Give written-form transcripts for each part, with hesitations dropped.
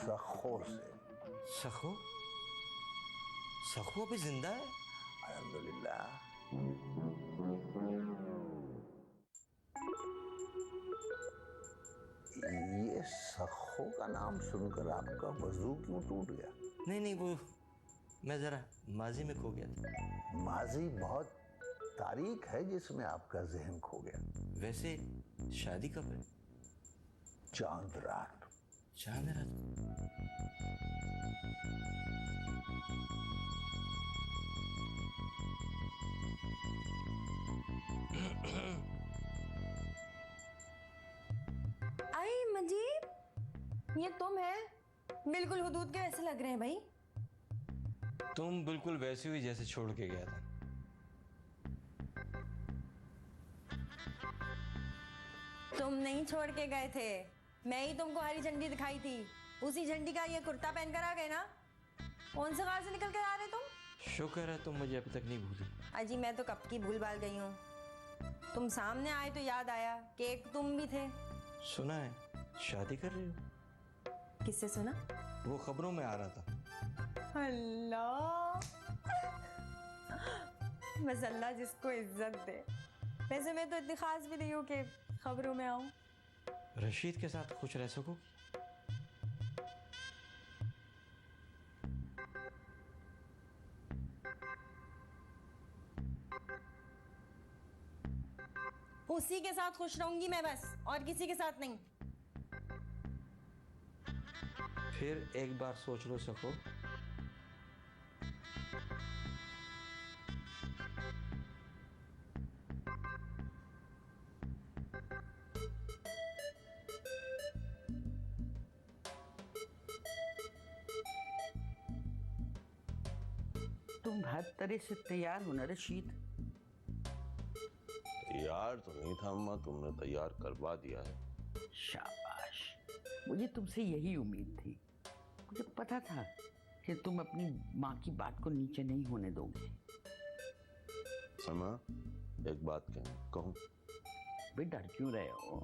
सखो से। सखो? सखो अभी जिंदा है? अल्हम्दुलिल्लाह। ये सखो का नाम सुनकर आपका वजू क्यों टूट गया? नहीं नहीं, वो मैं जरा माजी में खो गया था। माजी बहुत तारीख है जिसमें आपका जहन खो गया। वैसे शादी कब है? चांद रात। चांद रात? आई मजीद, ये तुम है? बिल्कुल हुदूद के ऐसे लग रहे हैं भाई। तुम बिल्कुल वैसी हुई जैसे छोड़ के गया था। तुम नहीं छोड़ के गए थे, मैं ही तुमको हरी झंडी दिखाई थी। उसी झंडी का ये कुर्ता पहनकर आ गए ना। कौन से गांव से निकल कर आ रहे तुम? शुक्र है तुम मुझे अभी तक नहीं भूली। अजी मैं तो कब की भूल भाल गई हूँ। तुम सामने आए तो याद आया कि एक तुम भी थे। सुना है शादी कर रही हो? किससे सुना? वो खबरों में आ रहा था। अल्लाह, बस अल्लाह जिसको इज्जत दे। वैसे मैं तो इतनी खास भी नहीं हूँ कि खबरों में आऊं। रशीद के साथ खुश रह सको? उसी के साथ खुश रहूंगी मैं बस, और किसी के साथ नहीं। फिर एक बार सोच लो सको। तुम हर तरह से तैयार हो ना रशीद? तैयार तो नहीं था अम्मा, तुमने तैयार करवा दिया है। शाबाश, मुझे तुमसे यही उम्मीद थी। मुझे पता था कि तुम अपनी माँ की बात को नीचे नहीं होने दोगे। समा, एक बात कहूँ? भाई डर क्यों रहे हो?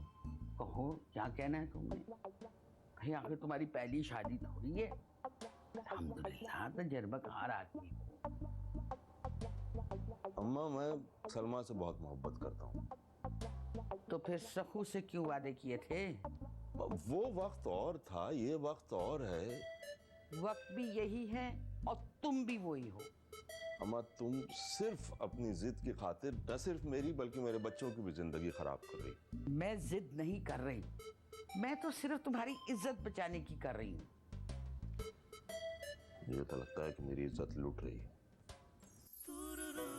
कहो, क्या कहना है तुमने? भाई आखिर तुम्हारी पहली शादी थोड़ी है। अल्हम्दुलिल्लाह तजर्बाकार आदमी हो। अम्मा, मैं सलमा से बहुत मोहब्बत करता हूँ। तो फिर सखू से क्यों वादे किए थे? वो वक्त और था, ये वक्त और है। वक्त भी यही है और तुम भी वही हो। अम्मा, तुम सिर्फ अपनी जिद की खातिर न सिर्फ मेरी बल्कि मेरे बच्चों की भी जिंदगी खराब कर रही। मैं जिद नहीं कर रही, मैं तो सिर्फ तुम्हारी इज्जत बचाने की कर रही हूँ। मुझे तो लगता है कि मेरी इज्जत लूट रही है।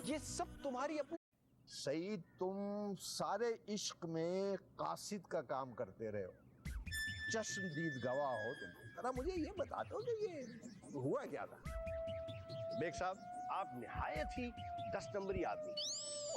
ये सब तुम्हारी अपनी। सईद, तुम सारे इश्क में कासिद का काम करते रहे हो, चश्मदीद गवाह हो तुम। जरा मुझे ये बता दो कि ये हुआ क्या था? बेग साहब, आप निहायत ही 10 नंबरी आदमी,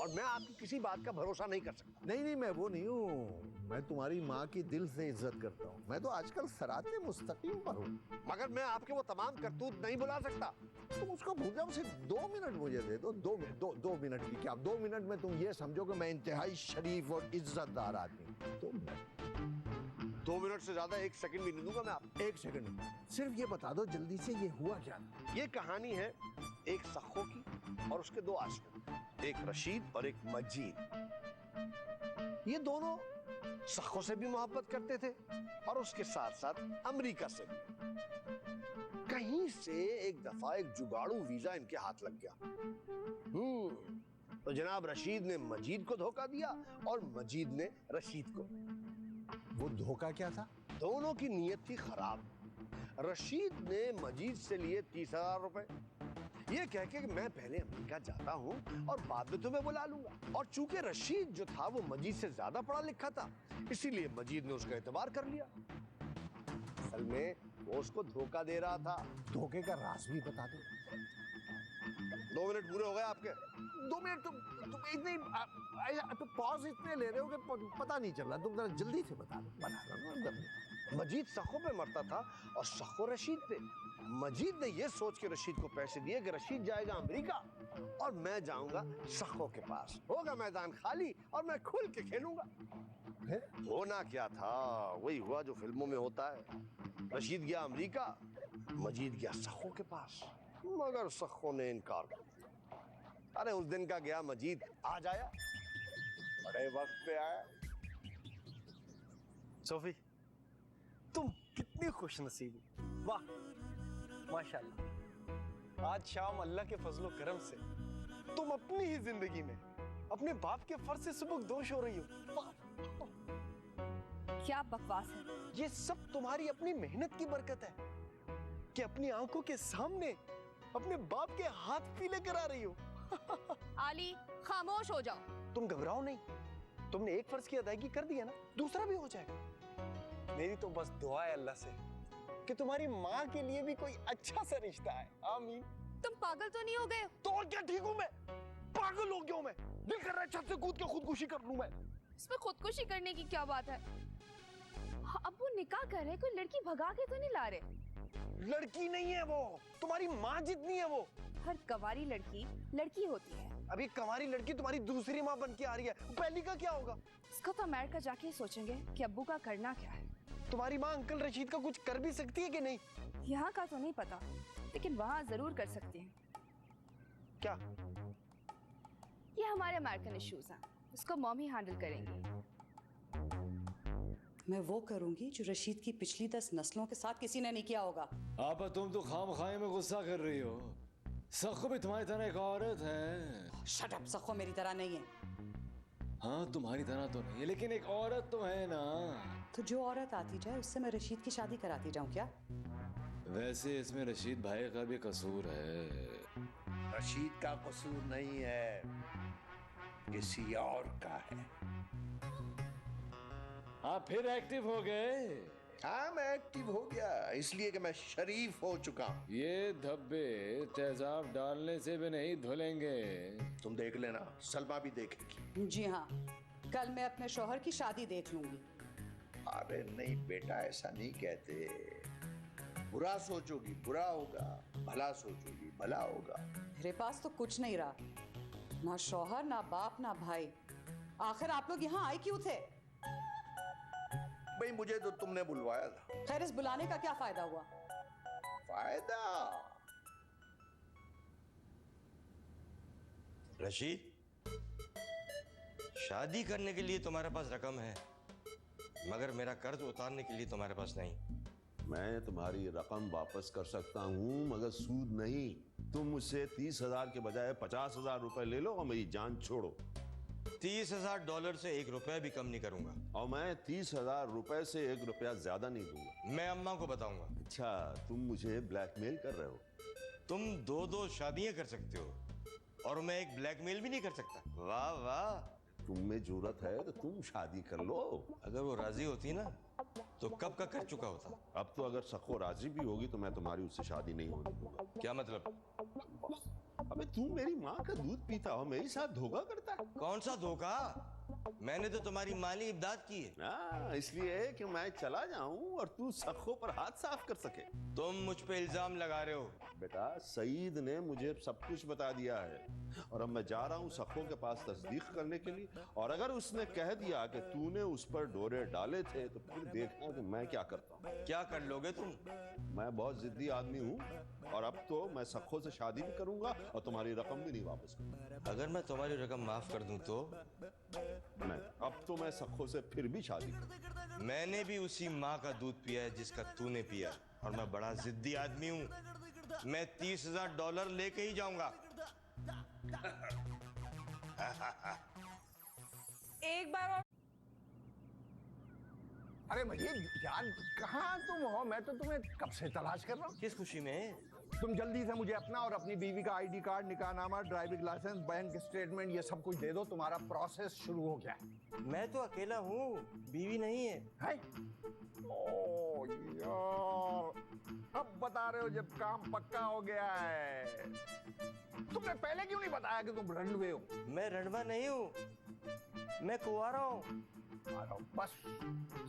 और मैं आपकी किसी बात का भरोसा नहीं कर सकता। नहीं, मैं वो नहीं हूँ। मैं तुम्हारी माँ की दिल से इज्जत करता हूँ। मैं तो आजकल सराते मुस्तकीम पर हूँ। मगर मैं आपके वो तमाम करतूत नहीं बुला सकता। तुम उसको भूल जाओ, सिर्फ 2 मिनट मुझे दे दो। 2 मिनट की क्या? 2 मिनट में तुम ये समझो कि मैं इंतहाई शरीफ और इज्जतदार आदमी हूँ। 2 मिनट। 2 मिनट से ज्यादा 1 सेकंड भी नहीं दूंगा मैं आपको। 1 सेकंड, सिर्फ ये बता दो जल्दी से, ये हुआ क्या? ये कहानी है एक सखो की और उसके 2 आशिक, एक रशीद और एक मजीद। ये दोनों सखो से भी मोहब्बत करते थे और उसके साथ साथ अमेरिका से भी। कहीं से एक दफा एक जुगाड़ू वीजा इनके हाथ लग गया। तो जनाब रशीद ने मजीद को धोखा दिया और मजीद ने रशीद को। वो धोखा क्या था? दोनों की नीयत थी खराब। रशीद ने मजीद से लिए 30,000 रुपए, ये कह के कि मैं पहले अमेरिका जाता हूं और बाद में तुम्हें बुला लूंगा। और चूंकि रशीद जो था वो मजीद से ज्यादा पढ़ा लिखा था, इसीलिए मजीद ने उसका एतबार कर लिया। असल में वो उसको धोखा दे रहा था। धोखे का राज भी बता दो। 2 मिनट पूरे हो गए आपके। 2 मिनट? तुम इतने तो पॉज इतने ले रहे हो कि पता नहीं चल रहा। तुम जरा जल्दी से बता दो। मजीद सखो पे मरता था और सखो रशीद पे। मजीद ने यह सोच के रशीद को पैसे दिए कि रशीद जाएगा अमेरिका और मैं जाऊंगा सखो के पास। होगा मैदान खाली और मैं खुल के खेलूंगा। होना क्या था वही हुआ जो फिल्मों में होता है। रशीद गया अमेरिका, मजीद गया सखो के पास, मगर सखो ने इनकार कर दिया। अरे उस दिन का गया मजीद आज आया, बड़े वक्त पे आया। सोफी, तुम कितनी खुशनसीब हो, वाह माशाल्लाह। आज शाम अल्लाह के फजलो करम से तुम अपनी ही जिंदगी में अपने बाप के फर्ज से सुबुकदोश हो रही हो। वाह। क्या बकवास है। ये सब तुम्हारी अपनी मेहनत की बरकत है कि अपनी आंखों के सामने अपने बाप के हाथ पीले करा रही हो। आली, खामोश हो जाओ। तुम घबराओ नहीं, तुमने एक फर्ज की अदायगी कर दिया ना, दूसरा भी हो जाएगा। मेरी तो बस दुआ है अल्लाह से कि तुम्हारी माँ के लिए भी कोई अच्छा सा रिश्ता है। आमीन। तुम पागल तो नहीं हो गए? तो और क्या, ठीक हूँ मैं? पागल हो गया हूँ मैं? दिल कर रहा है छत से कूद के खुदकुशी कर लूं मैं। इसमें खुदकुशी करने की क्या बात है? अब वो निकाह कर रहे, कोई लड़की भगा के तो नहीं ला रहे? लड़की नहीं है वो, तुम्हारी माँ जितनी है वो। हर कंवारी लड़की लड़की होती है। अभी कंवारी लड़की तुम्हारी दूसरी माँ बन के आ रही है, पहली का क्या होगा? इसको तो अमेरिका जाके ही सोचेंगे कि अब्बू का करना क्या है। तुम्हारी माँ अंकल रशीद का कुछ कर भी सकती है कि नहीं? यहाँ का तो नहीं पता, लेकिन वहाँ जरूर कर सकती है। क्या? ये हमारे अमेरिकन इश्यूज हैं, इसको मॉम ही हैंडल करेंगी। मैं वो करूंगी जो रशीद की पिछली 10 नस्लों के साथ किसी ने नहीं किया होगा। आपा, तुम तो खामखाई में गुस्सा कर रही हो। सखो भी तुम्हारी तरह एक औरत है। शट अप, सखो मेरी तरह नहीं है। हाँ, तुम्हारी तरह तो नहीं है, लेकिन एक औरत तो है ना। तो जो औरत आती जाए उससे मैं रशीद की शादी कराती जाऊं क्या? वैसे इसमें रशीद भाई का भी कसूर है। रशीद का कसूर नहीं है, किसी और का है। आप फिर एक्टिव हो गए? हाँ, मैं एक्टिव हो गया इसलिए कि मैं शरीफ हो चुका हूँ। ये धब्बे तेजाब डालने से भी नहीं धुलेंगे। तुम देख लेना, सलमा भी देखेगी। जी हाँ, कल मैं अपने शौहर की शादी देख लूंगी। अरे नहीं बेटा, ऐसा नहीं कहते। बुरा सोचोगी बुरा होगा, भला सोचोगी भला होगा। मेरे पास तो कुछ नहीं रहा, ना शौहर, ना बाप, ना भाई। आखिर आप लोग यहाँ आए क्यों थे? भाई मुझे तो तुमने बुलवाया था। खैर, इस बुलाने का क्या फायदा हुआ? फायदा? रशीद, शादी करने के लिए तुम्हारे पास रकम है, मगर मेरा कर्ज उतारने के लिए तुम्हारे पास नहीं। मैं तुम्हारी रकम वापस कर सकता हूँ, मगर सूद नहीं। तुम मुझसे 30,000 के बजाय 50,000 रुपए ले लो और मेरी जान छोड़ो। $30,000 से 1 रुपया भी कम नहीं करूंगा। और मैं 30,000 रुपए से 1 रुपया ज्यादा नहीं दूंगा। मैं अम्मा को बताऊंगा। अच्छा, तुम मुझे ब्लैकमेल कर रहे हो? तुम 2-2 शादियां कर सकते हो और मैं एक ब्लैकमेल भी नहीं कर सकता। वाह वाह। तुम में जरूरत है तो तुम शादी कर लो। अगर वो राजी होती ना तो कब का कर चुका होता। अब तो अगर सखो राजी भी होगी तो मैं तुम्हारी उससे शादी नहीं होने दूंगा। क्या मतलब? अबे तू मेरी माँ का दूध पीता हो, मेरे साथ धोखा करता है। कौन सा धोखा? मैंने तो तुम्हारी माली इमदाद की है। इसलिए कि मैं चला जाऊं और तू सखो पर हाथ साफ कर सके। तुम मुझ पे इल्जाम लगा रहे हो। बेटा, सईद ने मुझे सब कुछ बता दिया है और अब मैं जा रहा हूँ सखो के पास तस्दीक करने के लिए। और अगर उसने कह दिया कि तूने उस पर डोरे डाले थे तो फिर देखना कि मैं क्या करता हूँ। क्या कर लोगे तुम? मैं बहुत जिद्दी आदमी हूँ और अब तो मैं सखो से शादी भी करूंगा और तुम्हारी रकम भी नहीं वापस करूंगा। अगर मैं तुम्हारी रकम माफ कर दूं तो? नहीं, अब तो मैं सखो से फिर भी शादी करूंगा। मैंने भी उसी माँ का दूध पिया है जिसका तूने पिया, और मैं बड़ा जिद्दी आदमी हूँ। मैं $30,000 लेके ही जाऊंगा। एक बार और। अरे मजीद यार, कहाँ तुम हो? मैं तो तुम्हें कब से तलाश कर रहा हूँ। किस खुशी में? तुम जल्दी से मुझे अपना और अपनी बीवी का ID कार्ड, निकाहनामा, ड्राइविंग लाइसेंस, बैंक स्टेटमेंट, ये सब कुछ दे दो। तुम्हारा प्रोसेस शुरू हो गया है। मैं तो अकेला हूँ, बीवी नहीं है। ओ यार, अब बता रहे हो जब काम पक्का हो गया है। तुमने पहले क्यों नहीं बताया कि तुम रंडवे हो? मैं रंडवा नहीं हूँ, मैं कुंवारा हूँ। बस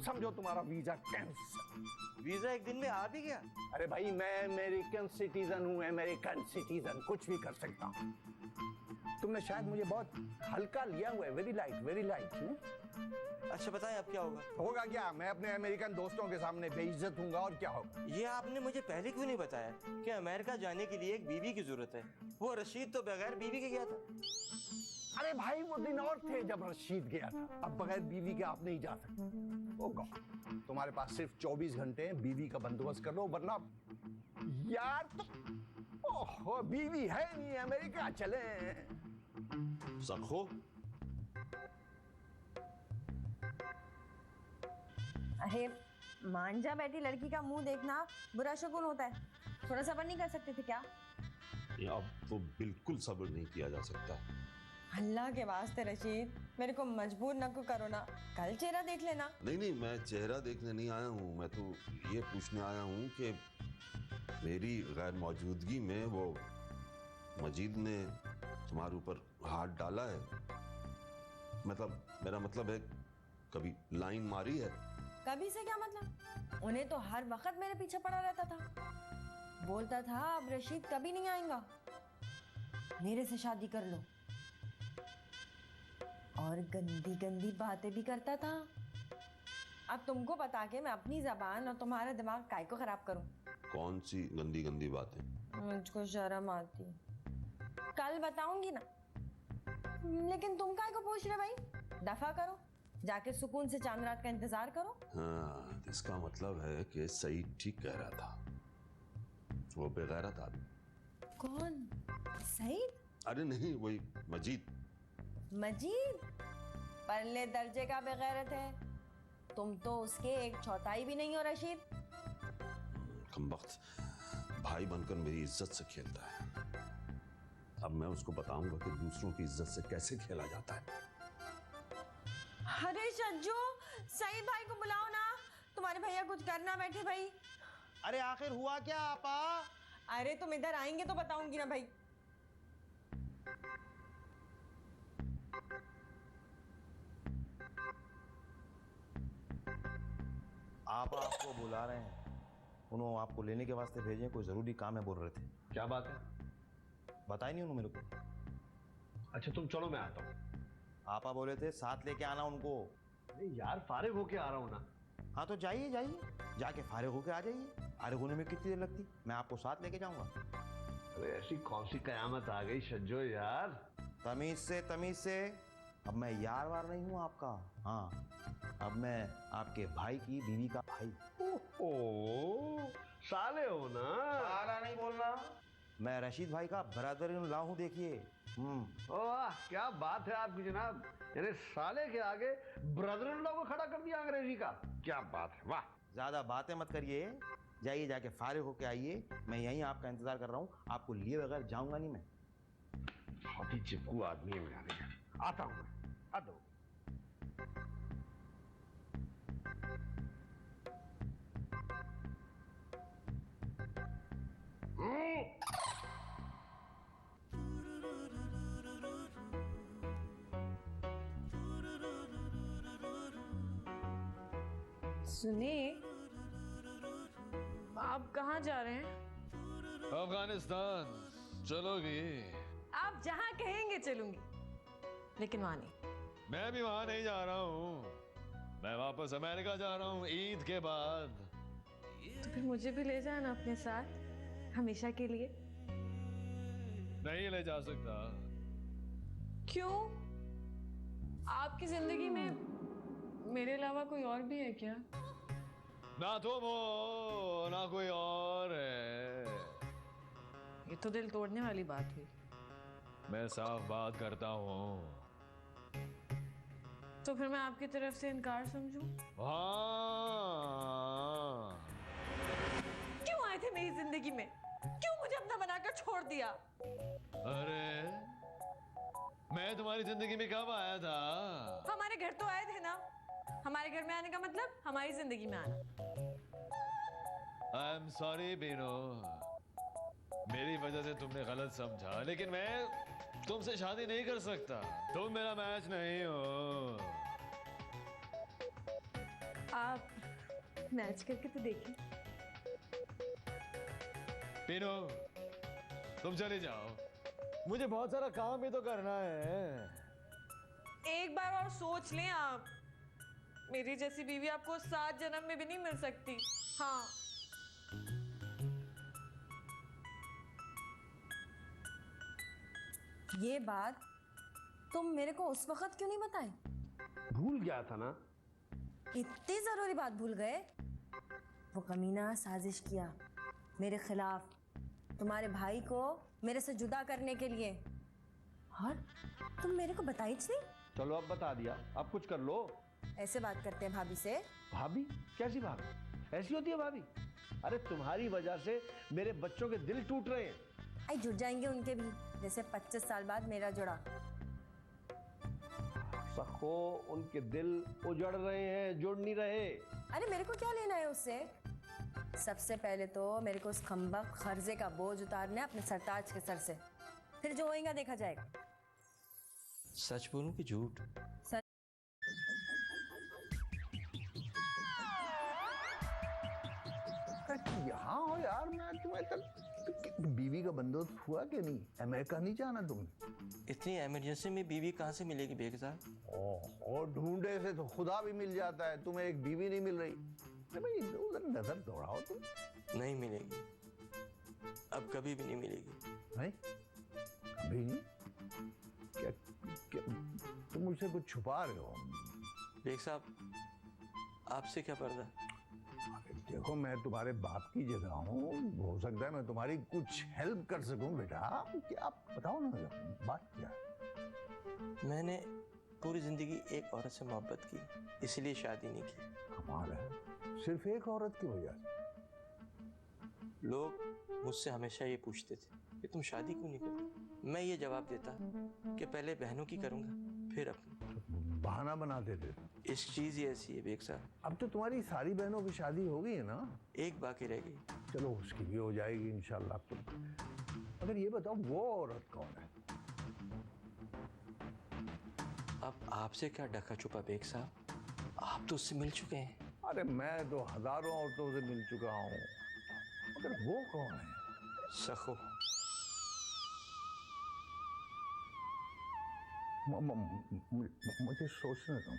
समझो तुम्हारा वीजा कैंसिल। वीजा एक दिन में आ भी गया? अरे भाई, मैं अमेरिकन सिटीजन हूँ, अमेरिकन सिटीजन, कुछ भी कर सकता हूँ। तुमने शायद मुझे बहुत हल्का लिया हुआ है, वेरी लाइट, वेरी लाइट। अच्छा बताएं अब क्या होगा? होगा क्या, मैं अपने अमेरिकन दोस्तों के सामने बेइज्जत हूँगा, और क्या होगा? ये आपने मुझे पहले क्यों नहीं बताया कि अमेरिका जाने के लिए एक बीवी की जरूरत है? वो रशीद तो बगैर बीवी के गया था। अरे भाई, वो दिन और थे जब रशीद गया था, अब बगैर बीवी के आप नहीं जा सकते। ओ गॉड, तुम्हारे पास सिर्फ 24 घंटे हैं, बीवी का बंदोबस्त कर लो, वरना यार तो ओहो, बीवी है नहीं, अमेरिका चले। सखो, अरे मान जा, बैठी लड़की का मुंह देखना बुरा शगुन होता है। थोड़ा सब्र नहीं कर सकते थे क्या? अब तो बिल्कुल सब्र नहीं किया जा सकता। अल्लाह के वास्ते रशीद, मेरे को मजबूर न करो ना, कल चेहरा देख लेना। नहीं नहीं, मैं चेहरा देखने नहीं आया हूँ, मैं तो ये पूछने आया हूँ कि मेरी गैर मौजूदगी में वो मजीद ने तुम्हारे ऊपर हाथ डाला है? मतलब मेरा मतलब है, कभी लाइन मारी है? कभी से क्या मतलब? उन्हें तो हर वक्त मेरे पीछे पड़ा रहता था, बोलता था अब रशीद कभी नहीं आएगा, मेरे से शादी कर लो, और गंदी गंदी बातें भी करता था। अब तुमको बता के मैं अपनी जबान और तुम्हारा दिमाग काय को खराब करूं? कौन सी गंदी गंदी बातें? मुझको शर्म आती, कल बताऊंगी ना। लेकिन तुम काय को पूछ रहे भाई? दफा करो, जाके सुकून से चांद रात का इंतजार करो। हाँ, इसका मतलब है कि सईद ठीक कह रहा था, वो बेगैरत आदमी। कौन? सईद? अरे नहीं, वही मजीद। मजीद परले दर्जे का बेगैरत है, तुम तो उसके 1/4 भी नहीं हो रशीद। कमबख्त भाई बनकर मेरी इज्जत से खेलता है। अब मैं उसको बताऊंगा कि दूसरों की इज्जत से कैसे खेला जाता है। अरे शज्जू, सईद भाई को बुलाओ ना, तुम्हारे भैया कुछ करना बैठे भाई। अरे आखिर हुआ क्या आपा? अरे तुम इधर आएंगे तो बताऊंगी ना भाई। आप आपको बुला रहे हैं, उन्होंने आपको लेने के वास्ते भेजे, कोई जरूरी काम है बोल रहे थे। क्या बात है? बताई नहीं उन्होंने मेरे को। अच्छा तुम चलो, मैं आता हूँ। आपा बोले थे साथ लेके आना उनको। अरे यार, फारिग होके आ रहा हूँ ना। हाँ तो जाइए जाइए, जाके फारिग होके आ जाइए। फारिग होने में कितनी देर लगती, मैं आपको साथ लेके जाऊंगा। अरे ऐसी कौन सी कयामत आ गई शज्जो यार। तमीज से। अब मैं यार वार नहीं हूँ आपका। हाँ, अब मैं आपके भाई की बीवी का भाई। ओहो, साले हो ना। साला नहीं बोलना, मैं रशीद भाई का ब्रदर इन लॉ हूँ, देखिए। वाह, क्या बात है आपकी जनाब, यानी साले के आगे ब्रदर इन लॉ को खड़ा कर दिया अंग्रेजी का। क्या बात है, वाह। ज्यादा बातें मत करिए, जाइए जाके फारिग होके आइए, मैं यहीं आपका इंतजार कर रहा हूँ। आपको लिए बगैर जाऊंगा नहीं मैं। बहुत ही चिपकू आदमी है मेरा। आता हूँ मैं, आता हूँ। सुनिए, आप कहाँ जा रहे हैं? अफगानिस्तान चलोगी? आप जहाँ कहेंगे चलूंगी, लेकिन वहां नहीं। मैं भी वहां नहीं जा रहा हूँ, मैं वापस अमेरिका जा रहा हूँ ईद के बाद। तो फिर मुझे भी ले जाना अपने साथ, हमेशा के लिए। नहीं ले जा सकता। क्यों? आपकी जिंदगी में मेरे अलावा कोई और भी है क्या? ना तुम हो ना कोई और है। ये तो दिल तोड़ने वाली बात हुई। मैं साफ बात करता हूँ। तो फिर मैं आपकी तरफ से इनकार समझूं? हाँ। क्यों आए थे मेरी जिंदगी में? क्यों मुझे अपना बनाकर छोड़ दिया? अरे मैं तुम्हारी जिंदगी में कब आया था? हमारे घर तो आए थे ना। हमारे घर में आने का मतलब हमारी जिंदगी में आना। आई एम सॉरी बीनो, मेरी वजह से तुमने गलत समझा, लेकिन मैं तुमसे शादी नहीं कर सकता, तुम मेरा मैच नहीं हो। आप मैच करके तो देखिए। बीनो तुम चले जाओ, मुझे बहुत सारा काम भी तो करना है। एक बार और सोच लें आप, मेरी जैसी बीवी आपको 7 जन्म में भी नहीं मिल सकती। हाँ, ये बात तुम मेरे को उस वक्त क्यों नहीं बताई? भूल गया था ना। इतनी जरूरी बात भूल गए? वो कमीना साजिश किया मेरे खिलाफ, तुम्हारे भाई को मेरे से जुदा करने के लिए, और तुम मेरे को बताई नहीं। चलो अब बता दिया, अब कुछ कर लो। ऐसे बात करते हैं भाभी से? भाभी? कैसी भाभी? ऐसी होती है भाभी? अरे तुम्हारी वजह से मेरे बच्चों के दिल टूट रहे हैं। आई जुड़ जाएंगे उनके भी, जैसे 25 साल बाद मेरा जुड़ा। सखो, उनके दिल उजड़ रहे हैं, जुड़ नहीं रहे। अरे मेरे को क्या लेना है उससे? सबसे पहले तो मेरे को उस खंबा खर्जे का बोझ उतारना है अपने सरताज के सर से, फिर जो होएगा देखा जाएगा। सच बोलूं कि झूठ? सच। यहाँ हो यार, मैं तुम्हें कल बीवी का बंदोबस्त हुआ कि नहीं? अमेरिका नहीं जाना तुम? इतनी इमरजेंसी में बीवी कहाँ से मिलेगी बेग साहब? ओह, ढूंढे से तो खुदा भी मिल जाता है, तुम्हें एक बीवी नहीं मिल रही। भाई उधर नजर दौड़ाओ तुम। नहीं मिलेगी, अब कभी भी नहीं मिलेगी। नहीं, कभी नहीं? क्या, क्या तुम मुझसे कुछ छुपा रहे हो? बेग साहब, आपसे क्या पर्दा? देखो, मैं तुम्हारे बाप की जगह हूँ, हो सकता है मैं तुम्हारी कुछ हेल्प कर सकूं बेटा। क्या बताओ ना, बात क्या है? मैंने पूरी जिंदगी एक औरत से मोहब्बत की, इसलिए शादी नहीं की। कमाल है, सिर्फ एक औरत की वजह से? लोग मुझसे हमेशा ये पूछते थे कि तुम शादी क्यों नहीं करते। मैं ये जवाब देता कि पहले बहनों की करूंगा, फिर अपनी। बहाना बना देते। इस चीज ही ऐसी है बेग साहब। अब तो तुम्हारी सारी बहनों की शादी हो गई है ना? एक बाकी रह गई। चलो उसकी भी हो जाएगी इंशाल्लाह। तुम अगर ये बताओ, वो औरत कौन है? अब आपसे क्या ढका छुपा बेग साहब, आप तो उससे मिल चुके हैं। अरे मैं तो हजारों औरतों से मिल चुका हूँ, मगर वो कौन है? सखो। मुझे सोचने दो।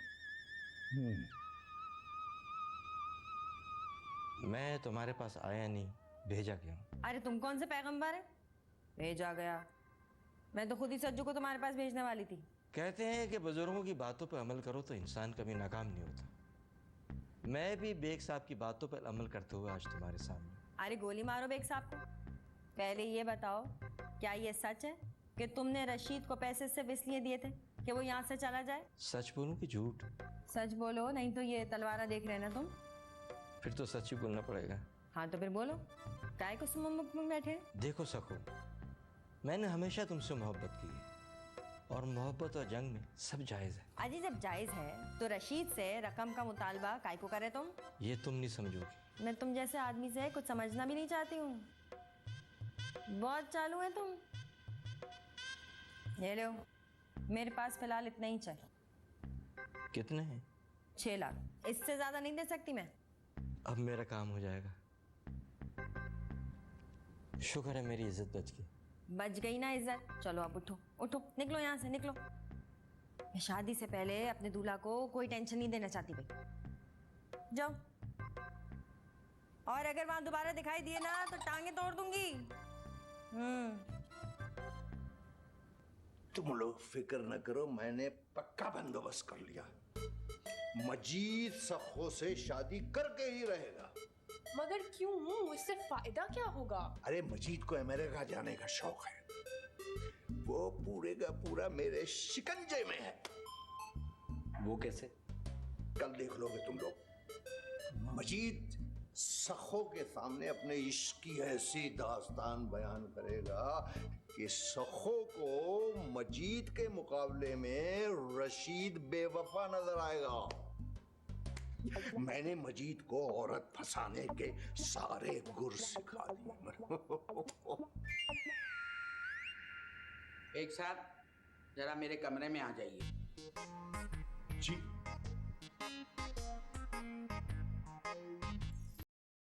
मैं तुम्हारे पास आया नहीं, भेजा गया हूँ। अरे तुम कौन से पैगंबर है? भेजा गया? मैं तो खुद ही सज्जू को तुम्हारे पास भेजने वाली थी। कहते हैं कि बुजुर्गों की बातों पर अमल करो तो इंसान कभी नाकाम नहीं होता। मैं भी बेग साहब की बातों पर अमल करते हुए आज तुम्हारे सामने। अरे गोली मारो बेग साहब को। पहले ये बताओ, क्या ये सच है कि तुमने रशीद को पैसे सिर्फ इसलिए दिए थे कि वो यहाँ से चला जाए? सच बोलूं कि झूठ? सच बोलो, नहीं तो ये तलवारा देख रहे ना तुम। फिर तो सच ही बोलना पड़ेगा। हाँ तो फिर बोलो, काय को सुम मुख में बैठे? देखो सको, मैंने हमेशा तुमसे मोहब्बत की है, और मोहब्बत और जंग में सब जायज है। अजी जब जायज है तो रशीद से रकम का मुतालबा काय को करे तुम? ये तुम नहीं समझोगे। मैं तुम जैसे आदमी से कुछ समझना भी नहीं चाहती हूँ, बहुत चालू है तुम। ये लो, मेरे पास फिलहाल इतना ही चाहिए। कितने हैं? 6 लाख, इससे ज्यादा नहीं दे सकती मैं। अब मेरा काम हो जाएगा। शुक्र है मेरी इज्जत बच गई। बच गई ना इज्जत? चलो अब उठो उठो, निकलो यहाँ से, निकलो। मैं शादी से पहले अपने दूल्हा को कोई टेंशन नहीं देना चाहती भाई। जाओ, और अगर वहां दोबारा दिखाई दिए ना तो टांगे तोड़ दूंगी। तुम लोग फिक्र न करो, मैंने पक्का बंदोबस्त कर लिया। मजीद सखो से शादी करके ही रहेगा। मगर क्यों? इससे फायदा क्या होगा? अरे मजीद को अमेरिका जाने का शौक है, वो पूरे का पूरा मेरे शिकंजे में है। वो कैसे? कल देख लोगे तुम लोग। मजीद सखो के सामने अपने इश्क की ऐसी दास्तान बयान करेगा कि सखो को मजीद के मुकाबले में रशीद बेवफा नजर आएगा। मैंने मजीद को औरत फंसाने के सारे गुर सिखा दिए। एक साथ जरा मेरे कमरे में आ जाइए। जी।